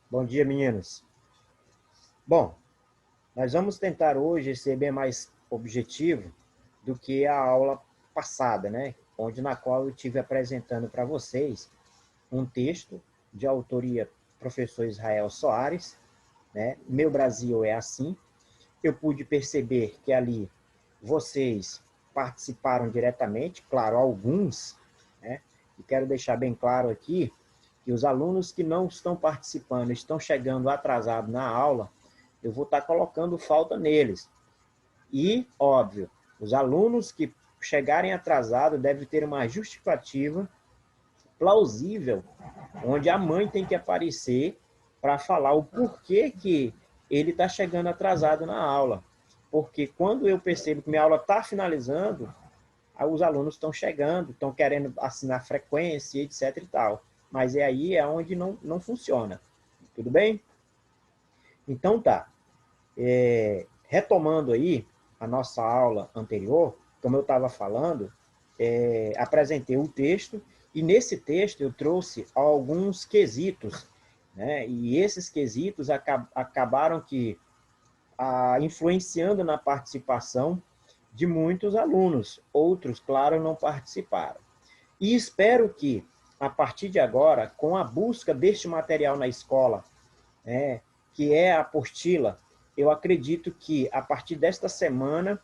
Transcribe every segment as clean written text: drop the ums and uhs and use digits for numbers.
Bom dia, meninos. Bom, nós vamos tentar hoje ser bem mais objetivo do que a aula passada, né? Onde na qual eu tive apresentando para vocês um texto de autoria professor Israel Soares, né? Meu Brasil é assim. Eu pude perceber que ali vocês participaram diretamente, claro, alguns, né? E quero deixar bem claro aqui que os alunos que não estão participando, estão chegando atrasados na aula, eu vou estar colocando falta neles. E, óbvio, os alunos que chegarem atrasados devem ter uma justificativa plausível, onde a mãe tem que aparecer para falar o porquê que ele está chegando atrasado na aula. Porque quando eu percebo que minha aula está finalizando, os alunos estão chegando, estão querendo assinar frequência, etc. e tal. Mas é aí é onde não funciona. Tudo bem? Então tá. Retomando aí a nossa aula anterior, como eu estava falando, apresentei o texto e nesse texto eu trouxe alguns quesitos, né? E esses quesitos acabaram que influenciando na participação de muitos alunos. Outros, claro, não participaram. E espero que, a partir de agora, com a busca deste material na escola, né, que é a apostila, eu acredito que, a partir desta semana,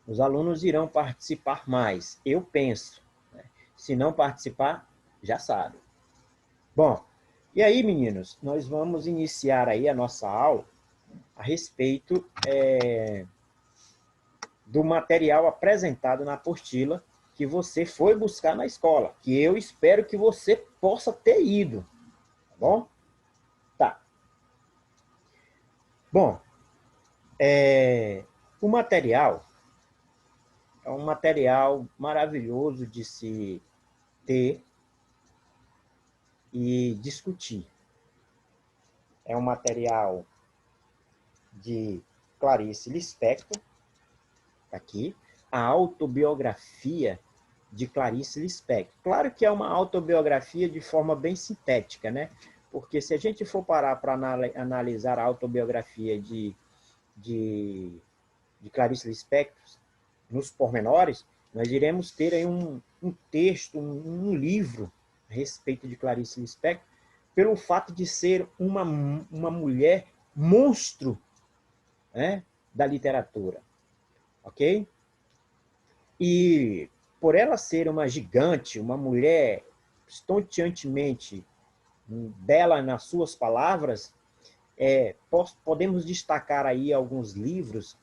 os alunos irão participar mais. Eu penso. Né? Se não participar, já sabe. Bom, e aí, meninos, nós vamos iniciar aí a nossa aula a respeito do material apresentado na apostila que você foi buscar na escola, que eu espero que você possa ter ido, tá bom? Tá. Bom, o material é um material maravilhoso de se ter e discutir. É um material de Clarice Lispector, aqui, a autobiografia de Clarice Lispector. Claro que é uma autobiografia de forma bem sintética, né? Porque se a gente for parar para analisar a autobiografia de, de Clarice Lispector nos pormenores, nós iremos ter aí um texto, um livro a respeito de Clarice Lispector, pelo fato de ser uma mulher monstro, né, da literatura, ok? E por ela ser uma gigante, uma mulher estonteantemente bela nas suas palavras, podemos destacar aí alguns livros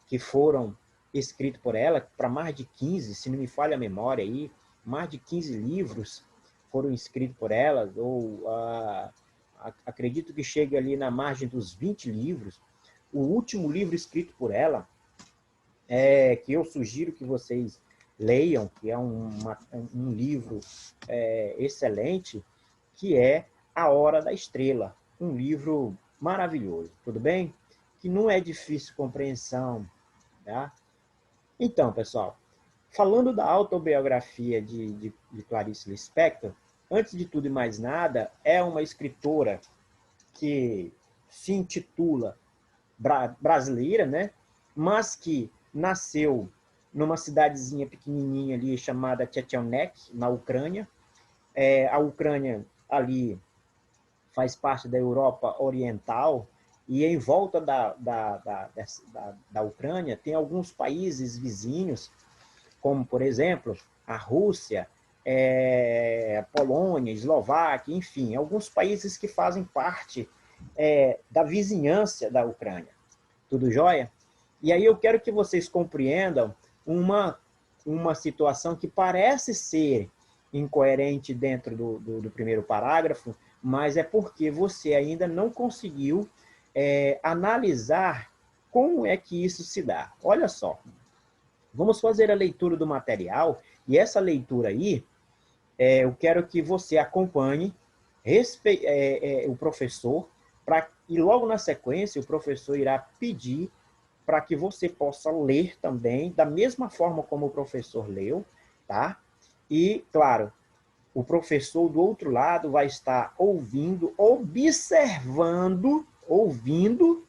que foram escritos por ela, para mais de 15, se não me falha a memória aí, mais de 15 livros foram escritos por ela, ou acredito que chegue ali na margem dos 20 livros. O último livro escrito por ela, que eu sugiro que vocês leiam, que é um livro excelente, que é A Hora da Estrela, um livro maravilhoso, tudo bem? Que não é difícil compreensão, tá? Então, pessoal, falando da autobiografia de Clarice Lispector, antes de tudo e mais nada, é uma escritora que se intitula brasileira, né? Mas que nasceu numa cidadezinha pequenininha ali chamada Tchetchenek, na Ucrânia. A Ucrânia ali faz parte da Europa Oriental e em volta da Ucrânia tem alguns países vizinhos, como, por exemplo, a Rússia, a Polônia, Eslováquia, enfim, alguns países que fazem parte da vizinhança da Ucrânia. Tudo jóia? E aí eu quero que vocês compreendam uma situação que parece ser incoerente dentro do primeiro parágrafo, mas é porque você ainda não conseguiu analisar como é que isso se dá. Olha só, vamos fazer a leitura do material, e essa leitura aí, eu quero que você acompanhe o professor, e logo na sequência o professor irá pedir para que você possa ler também, da mesma forma como o professor leu, tá? E, claro, o professor do outro lado vai estar ouvindo, observando, ouvindo,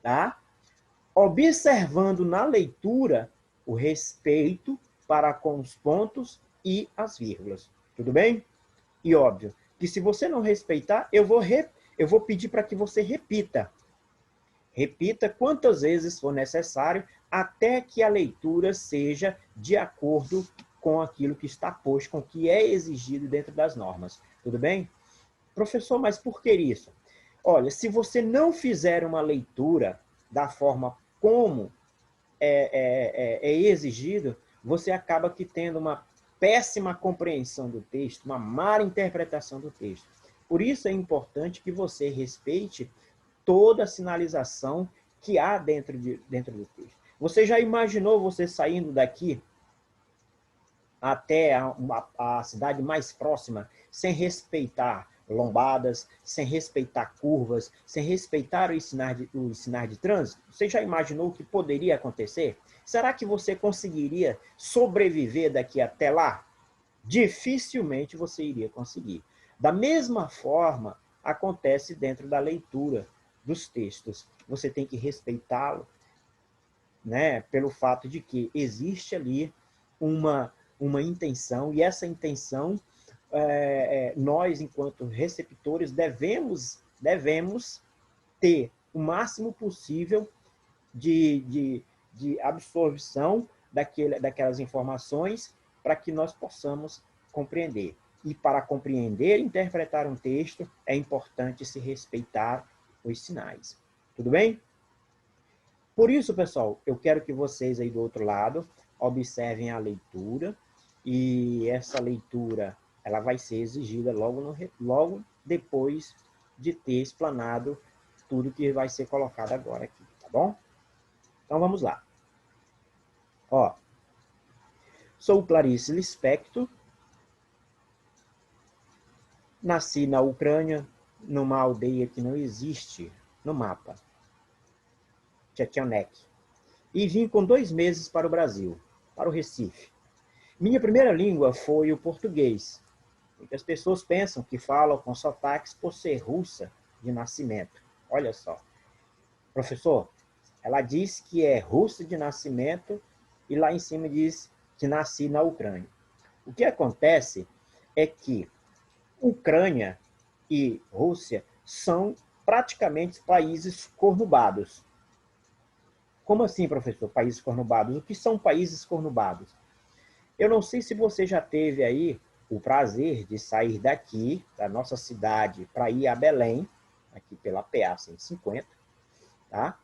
tá? Observando na leitura o respeito para com os pontos e as vírgulas. Tudo bem? E óbvio que se você não respeitar, eu vou pedir para que você repita. Repita quantas vezes for necessário até que a leitura seja de acordo com aquilo que está posto, com o que é exigido dentro das normas. Tudo bem? Professor, mas por que isso? Olha, se você não fizer uma leitura da forma como é exigido, você acaba que tendo uma péssima compreensão do texto, uma má interpretação do texto. Por isso é importante que você respeite toda a sinalização que há dentro do texto. Você já imaginou você saindo daqui até a cidade mais próxima sem respeitar lombadas, sem respeitar curvas, sem respeitar o sinais de trânsito? Você já imaginou o que poderia acontecer? Será que você conseguiria sobreviver daqui até lá? Dificilmente você iria conseguir. Da mesma forma, acontece dentro da leitura dos textos. Você tem que respeitá-lo, né, pelo fato de que existe ali uma intenção, e essa intenção, nós, enquanto receptores, devemos ter o máximo possível de absorção daquelas informações para que nós possamos compreender. E para compreender e interpretar um texto, é importante se respeitar os sinais. Tudo bem? Por isso, pessoal, eu quero que vocês aí do outro lado observem a leitura, e essa leitura ela vai ser exigida logo depois de ter explanado tudo que vai ser colocado agora aqui, tá bom? Então vamos lá. Ó, sou Clarice Lispector, nasci na Ucrânia, numa aldeia que não existe no mapa, Tchetchenek, e vim com 2 meses para o Brasil, para o Recife. Minha primeira língua foi o português. Muitas pessoas pensam que falam com sotaques por ser russa de nascimento. Olha só. Professor, ela diz que é russa de nascimento e lá em cima diz que nasci na Ucrânia. O que acontece é que Ucrânia e Rússia são praticamente países cornubados. Como assim, professor, países cornubados? O que são países cornubados? Eu não sei se você já teve aí o prazer de sair daqui, da nossa cidade, para ir a Belém, aqui pela PA 150, tá?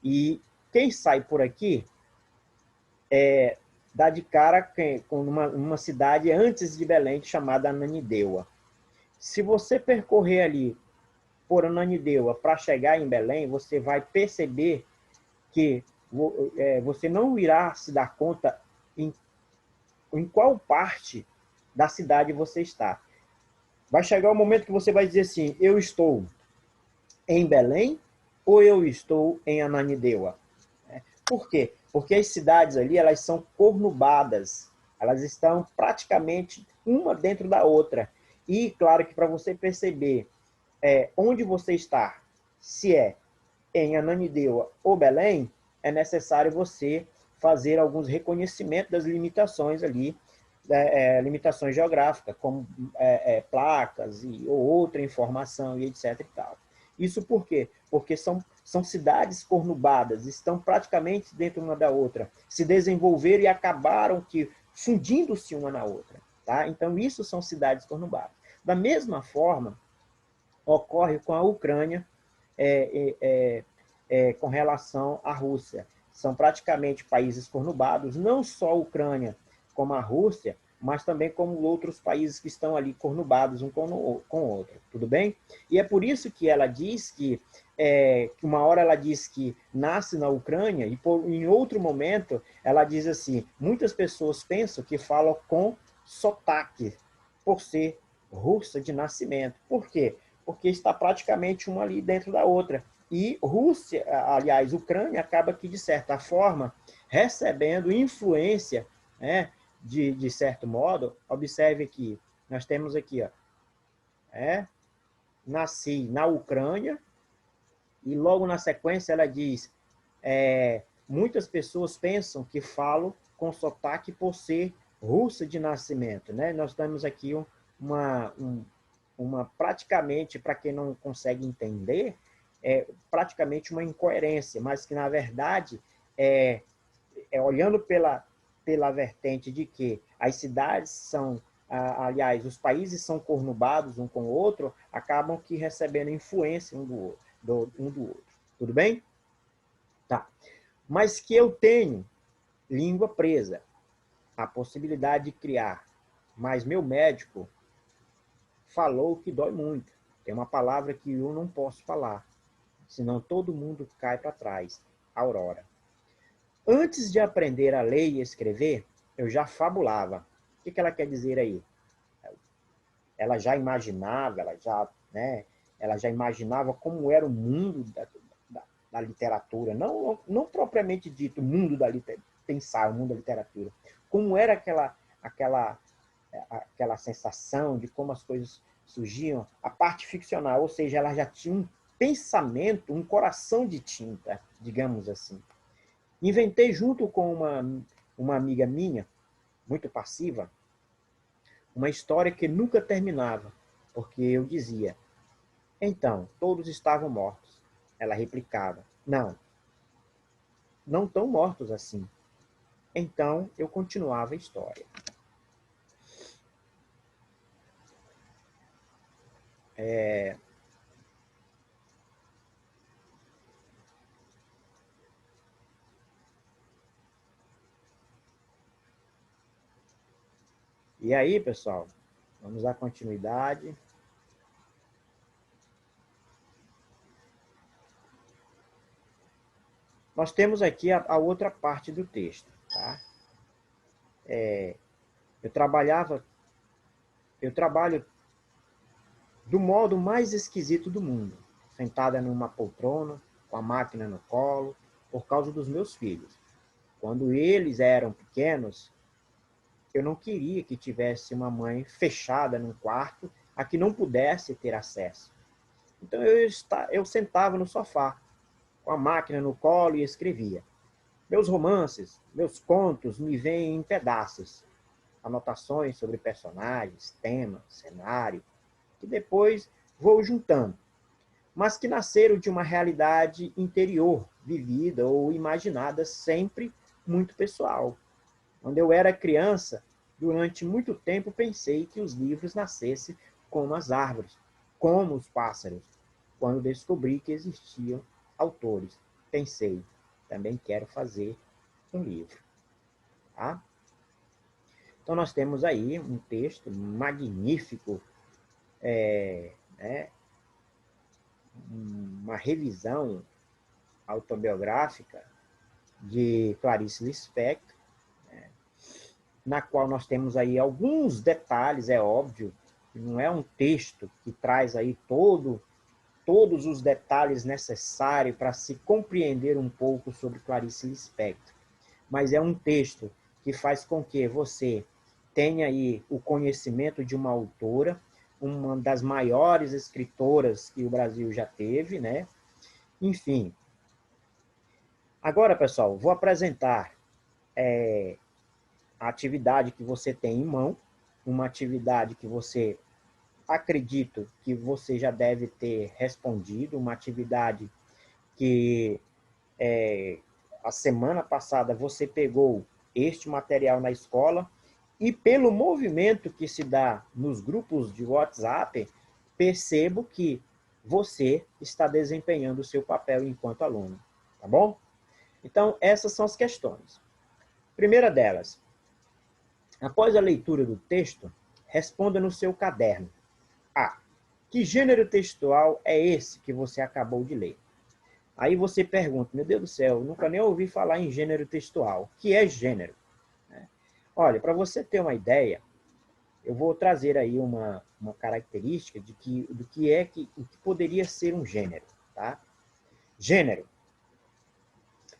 E quem sai por aqui dá de cara com uma cidade antes de Belém, chamada Ananindeua. Se você percorrer ali por Ananindeua para chegar em Belém, você vai perceber que você não irá se dar conta em qual parte da cidade você está. Vai chegar o momento que você vai dizer assim, eu estou em Belém ou eu estou em Ananindeua? Por quê? Porque as cidades ali, elas são cornubadas, elas estão praticamente uma dentro da outra. E, claro que para você perceber onde você está, se é em Ananindeua ou Belém, é necessário você fazer alguns reconhecimentos das limitações ali, limitações geográficas, como placas ou outra informação e etc. E tal. Isso por quê? Porque são cidades cornubadas, estão praticamente dentro uma da outra, se desenvolveram e acabaram fundindo-se uma na outra. Tá? Então, isso são cidades cornubadas. Da mesma forma, ocorre com a Ucrânia com relação à Rússia. São praticamente países cornubados, não só a Ucrânia como a Rússia, mas também como outros países que estão ali cornubados um com o outro. Tudo bem? E é por isso que ela diz que uma hora ela diz que nasce na Ucrânia e em outro momento ela diz assim, muitas pessoas pensam que falam com sotaque por ser russa de nascimento. Por quê? Porque está praticamente uma ali dentro da outra. E Rússia, aliás, Ucrânia, acaba que, de certa forma, recebendo influência, né, de certo modo, observe que Nós temos aqui, ó, nasci na Ucrânia, e logo na sequência ela diz, muitas pessoas pensam que falo com sotaque por ser russa de nascimento, né? Nós temos aqui uma praticamente, para quem não consegue entender, praticamente uma incoerência, mas que, na verdade, olhando pela vertente de que as cidades são, aliás, os países são cornubados um com o outro, acabam que recebendo influência um do outro. Tudo bem? Tá. Mas que eu tenho língua presa, a possibilidade de criar, mas meu médico falou que dói muito. Tem uma palavra que eu não posso falar, senão todo mundo cai para trás. Aurora. Antes de aprender a ler e escrever, eu já fabulava. O que ela quer dizer aí? Ela já imaginava, ela já imaginava como era o mundo da literatura, não propriamente dito o mundo da literatura, pensar o mundo da literatura, como era aquela sensação de como as coisas surgiam, a parte ficcional, ou seja, ela já tinha um pensamento, um coração de tinta, digamos assim. Inventei junto com uma amiga minha, muito passiva, uma história que nunca terminava, porque eu dizia, então, todos estavam mortos. Ela replicava, não tão mortos assim. Então, eu continuava a história. E aí, pessoal, vamos dar continuidade. Nós temos aqui a outra parte do texto. Tá? Eu trabalho do modo mais esquisito do mundo, sentada numa poltrona, com a máquina no colo, por causa dos meus filhos. Quando eles eram pequenos, eu não queria que tivesse uma mãe fechada num quarto a que não pudesse ter acesso. Então eu sentava no sofá, com a máquina no colo e escrevia. Meus romances, meus contos me vêm em pedaços, anotações sobre personagens, tema, cenário, que depois vou juntando, mas que nasceram de uma realidade interior, vivida ou imaginada, sempre muito pessoal. Quando eu era criança, durante muito tempo pensei que os livros nascessem como as árvores, como os pássaros. Quando descobri que existiam autores, pensei, também quero fazer um livro. Tá? Então, nós temos aí um texto magnífico, uma revisão autobiográfica de Clarice Lispector, na qual nós temos aí alguns detalhes, é óbvio, não é um texto que traz aí todos os detalhes necessários para se compreender um pouco sobre Clarice Lispector, mas é um texto que faz com que você tenha aí o conhecimento de uma autora, uma das maiores escritoras que o Brasil já teve, né? Enfim. Agora, pessoal, vou apresentar a atividade que você tem em mão, uma atividade que você acredito que você já deve ter respondido, uma atividade que a semana passada você pegou este material na escola e pelo movimento que se dá nos grupos de WhatsApp, percebo que você está desempenhando o seu papel enquanto aluno, tá bom? Então, essas são as questões. Primeira delas, após a leitura do texto, responda no seu caderno. Que gênero textual é esse que você acabou de ler? Aí você pergunta, meu Deus do céu, nunca nem ouvi falar em gênero textual. O que é gênero? Olha, para você ter uma ideia, eu vou trazer aí uma característica do que poderia ser um gênero. Tá? Gênero.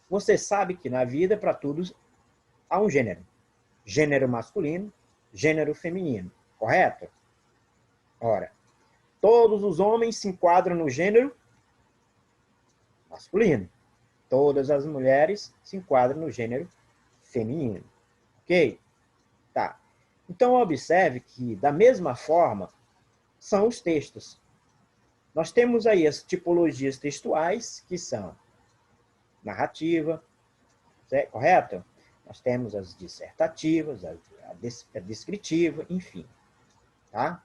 Você sabe que na vida, para tudo, há um gênero. Gênero masculino, gênero feminino. Correto? Ora, todos os homens se enquadram no gênero masculino. Todas as mulheres se enquadram no gênero feminino. Ok? Tá. Então, observe que, da mesma forma, são os textos. Nós temos aí as tipologias textuais, que são narrativa, correto? Nós temos as dissertativas, a descritiva, enfim. Tá?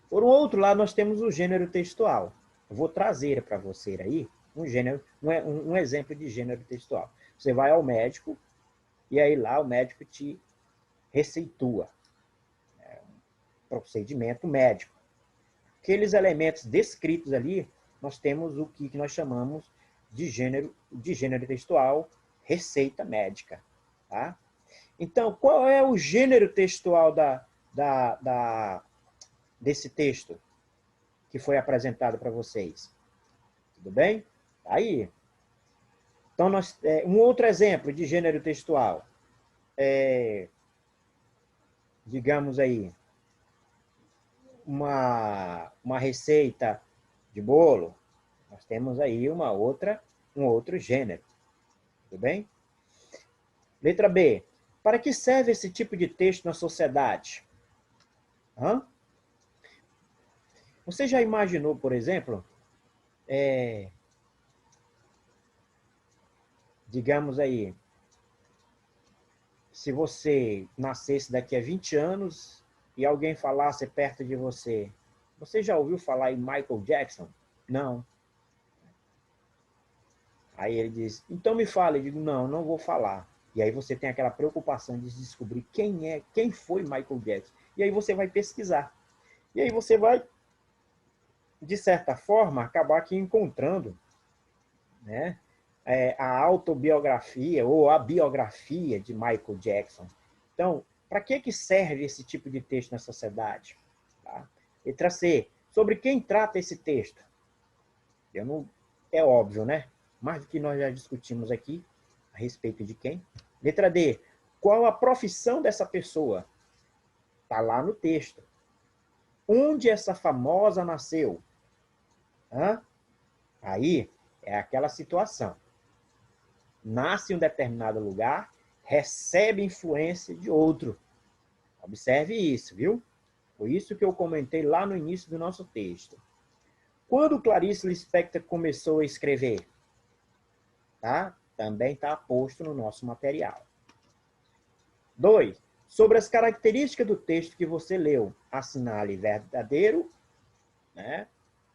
Por um outro lado, nós temos o gênero textual. Eu vou trazer para você aí um exemplo de gênero textual. Você vai ao médico e aí lá o médico te receitua procedimento médico. Aqueles elementos descritos ali, nós temos o que nós chamamos de gênero textual, receita médica. Tá? Então, qual é o gênero textual desse texto que foi apresentado para vocês? Tudo bem? Tá aí. Então, um outro exemplo de gênero textual. Digamos aí, uma receita de bolo. Nós temos aí um outro gênero. Tudo bem? Letra B. Para que serve esse tipo de texto na sociedade? Você já imaginou, por exemplo, digamos aí, se você nascesse daqui a 20 anos e alguém falasse perto de você, você já ouviu falar em Michael Jackson? Não. Aí ele diz, então me fala. Eu digo, não vou falar. E aí você tem aquela preocupação de descobrir quem foi Michael Jackson. E aí você vai pesquisar. E aí você vai, de certa forma, acabar aqui encontrando, né, a autobiografia ou a biografia de Michael Jackson. Então, para que serve esse tipo de texto na sociedade? Tá? Letra C. Sobre quem trata esse texto? É óbvio, né? Mais do que nós já discutimos aqui a respeito de quem. Letra D. Qual a profissão dessa pessoa? Está lá no texto. Onde essa famosa nasceu? Aí é aquela situação. Nasce em um determinado lugar, recebe influência de outro. Observe isso, viu? Foi isso que eu comentei lá no início do nosso texto. Quando Clarice Lispector começou a escrever? Tá? Também está posto no nosso material. 2. Sobre as características do texto que você leu, assinale verdadeiro, né?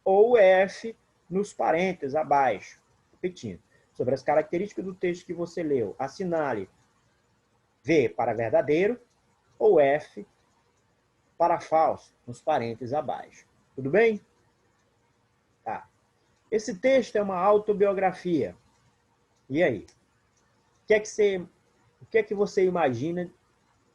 Ou F nos parênteses abaixo. Repetindo. Sobre as características do texto que você leu, assinale V para verdadeiro ou F para falso, nos parênteses abaixo. Tudo bem? Tá. Esse texto é uma autobiografia. E aí? O que é que você imagina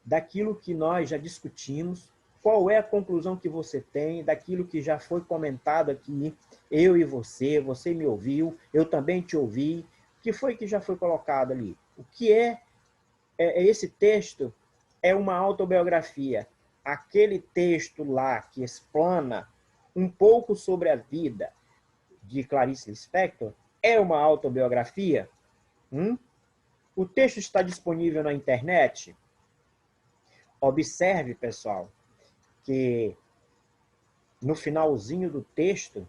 daquilo que nós já discutimos? Qual é a conclusão que você tem daquilo que já foi comentado aqui? Eu e você me ouviu, eu também te ouvi. O que foi que já foi colocado ali? O que é esse texto? É uma autobiografia. Aquele texto lá que explana um pouco sobre a vida de Clarice Lispector é uma autobiografia? O texto está disponível na internet? Observe, pessoal, que no finalzinho do texto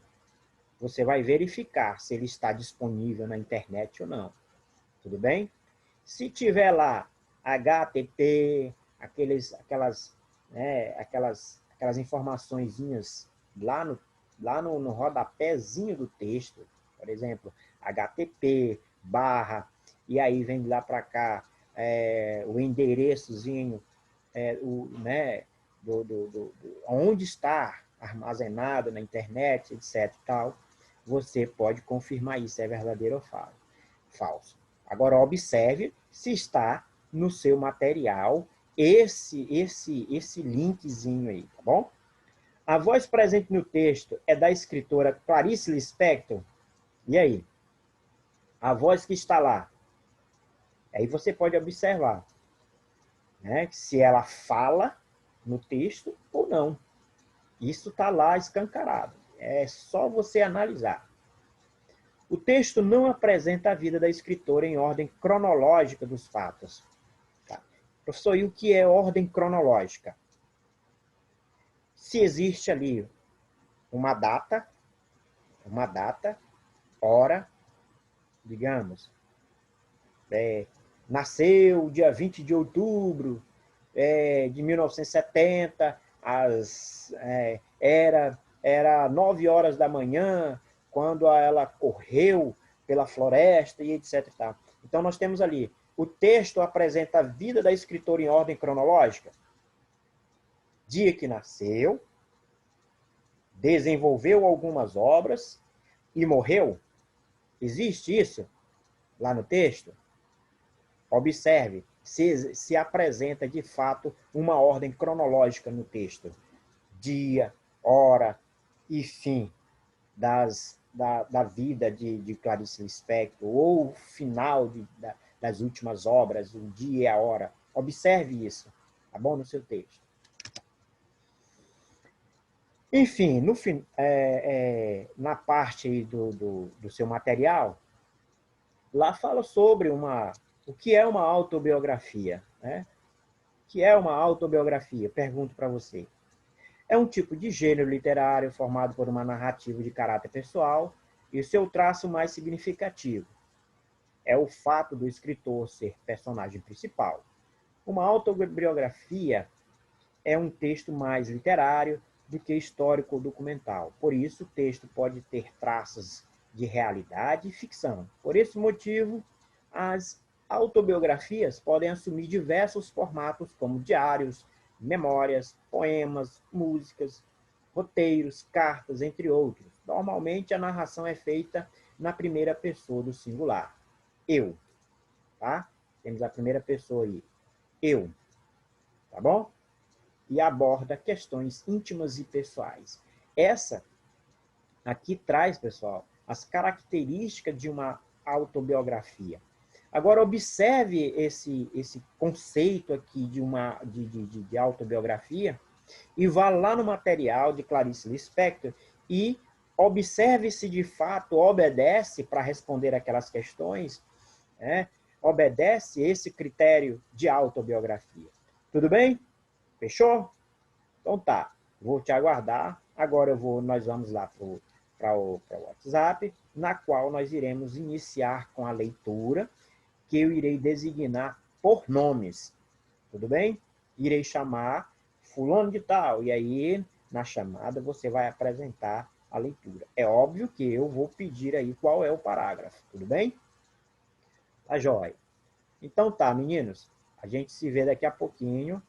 você vai verificar se ele está disponível na internet ou não. Tudo bem? Se tiver lá HTTP, aquelas informaçõezinhas lá no rodapézinho do texto, por exemplo, HTTP, barra, e aí vem lá para cá o endereçozinho, onde está armazenado na internet, etc. Tal, você pode confirmar isso, é verdadeiro ou falso. Agora, observe se está no seu material esse linkzinho aí, tá bom? A voz presente no texto é da escritora Clarice Lispector. E aí? A voz que está lá. Aí você pode observar, né, se ela fala no texto ou não. Isso está lá escancarado. É só você analisar. O texto não apresenta a vida da escritora em ordem cronológica dos fatos. Tá? Professor, e o que é ordem cronológica? Se existe ali uma data, hora, digamos, nasceu dia 20 de outubro de 1970, era 9 horas da manhã, quando ela correu pela floresta e etc. Tá? Então, nós temos ali, o texto apresenta a vida da escritora em ordem cronológica. Dia que nasceu, desenvolveu algumas obras e morreu. Existe isso lá no texto? Observe, se apresenta de fato uma ordem cronológica no texto. Dia, hora e fim da vida de Clarice Lispector, ou o final das últimas obras, o dia e a hora. Observe isso, tá bom? No seu texto. Enfim, na parte aí do seu material, lá fala sobre o que é uma autobiografia. Né? O que é uma autobiografia? Pergunto para você. É um tipo de gênero literário formado por uma narrativa de caráter pessoal e o seu traço mais significativo é o fato do escritor ser personagem principal. Uma autobiografia é um texto mais literário do que histórico ou documental. Por isso, o texto pode ter traços de realidade e ficção. Por esse motivo, as autobiografias podem assumir diversos formatos, como diários, memórias, poemas, músicas, roteiros, cartas, entre outros. Normalmente, a narração é feita na primeira pessoa do singular. Eu, tá? Temos a primeira pessoa aí. Eu, tá bom? E aborda questões íntimas e pessoais. Essa aqui traz, pessoal, as características de uma autobiografia. Agora, observe esse conceito aqui de autobiografia e vá lá no material de Clarice Lispector e observe se de fato obedece para responder aquelas questões, né? Obedece esse critério de autobiografia. Tudo bem? Fechou? Então tá, vou te aguardar. Agora nós vamos lá para o WhatsApp, na qual nós iremos iniciar com a leitura, que eu irei designar por nomes. Tudo bem? Irei chamar fulano de tal, e aí, na chamada, você vai apresentar a leitura. É óbvio que eu vou pedir aí qual é o parágrafo, tudo bem? Tá joia. Então tá, meninos, a gente se vê daqui a pouquinho